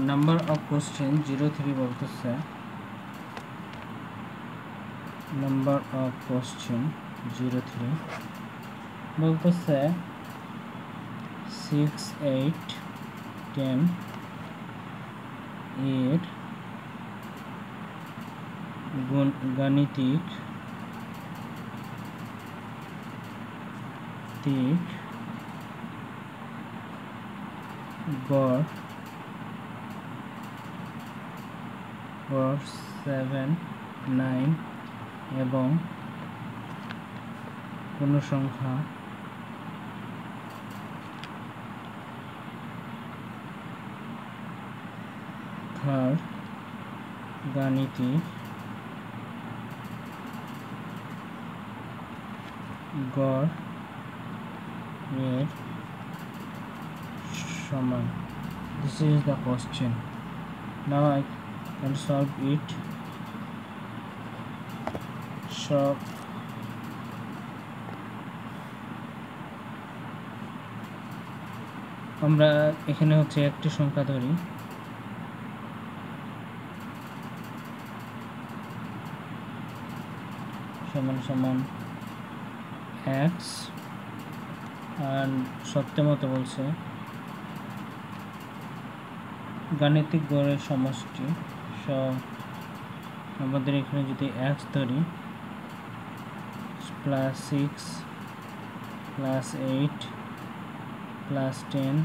Number of question 03 বলতেছে number of question 03 বলতেছে 6, 8, 10 এর গাণিতিক গড় 7, 9 এবং কোন সংখ্যা থার্ড গাণিতিক গড় এর সমান। This is the question. Now I can solve it. So আমরা এখানে হচ্ছে একটি সংখ্যা ধরি, সমান সমান x, আর সত্যমতো বলছে গাণিতিক গড়ের সমষ্টি। আমাদের এখানে যদি x ধরি +6 +8 +10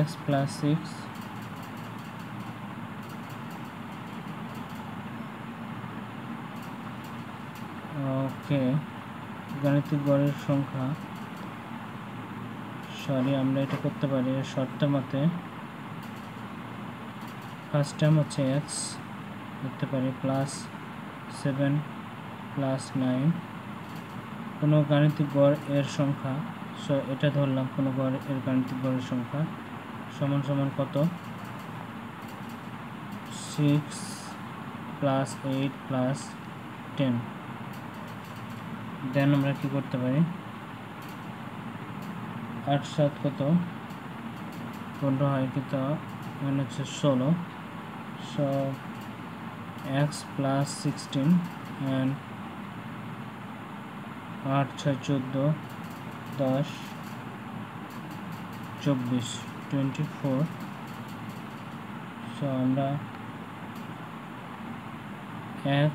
x +6 ওকে, গাণিতিক গড়ের সংখ্যা আমরা এটা করতে পারি শর্তের মতে। ফার্স্ট টার্ম হচ্ছে x লিখতে পারি +7 +9 কোনো গাণিতিক গড় এর সংখ্যা। এটা ধরলাম কোনো গড় এর গাণিতিক গড়ের সংখ্যা সমান সমান কত, 6 +8 +10। দেন আমরা কি করতে পারি, 8 7 কত 15 হয়, কিন্তু মানে হচ্ছে 16। x +16 and 8 6 14 10 24 24। আমরা x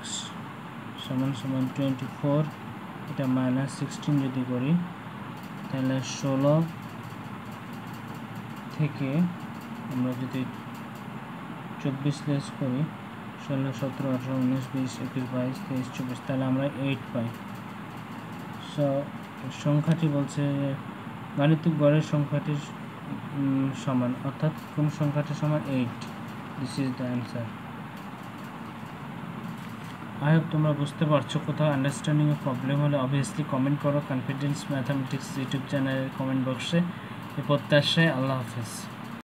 সমান সমান 24, এটা -16 যদি করি তাহলে 16 থেকে আমরা যদি 24 লেস করি 16 17 18 19 20 21 22 23 24, তাহলে আমরা 8 পাই। সংখ্যাটি বলছে গাণিতিক গড়ের সংখ্যাটির সমান, অর্থাৎ কোন সংখ্যাটি সমান 8। This is the answer. I hope তোমরা বুঝতে পারছো। কোথাও আন্ডারস্ট্যান্ডিং এ প্রবলেম হলে অবভিয়াসলি কমেন্ট করো কনফিডেন্স ম্যাথামেটিক্স ইউটিউব চ্যানেলের কমেন্ট বক্সে। এই প্রত্যাশায় আল্লাহ হাফেজ।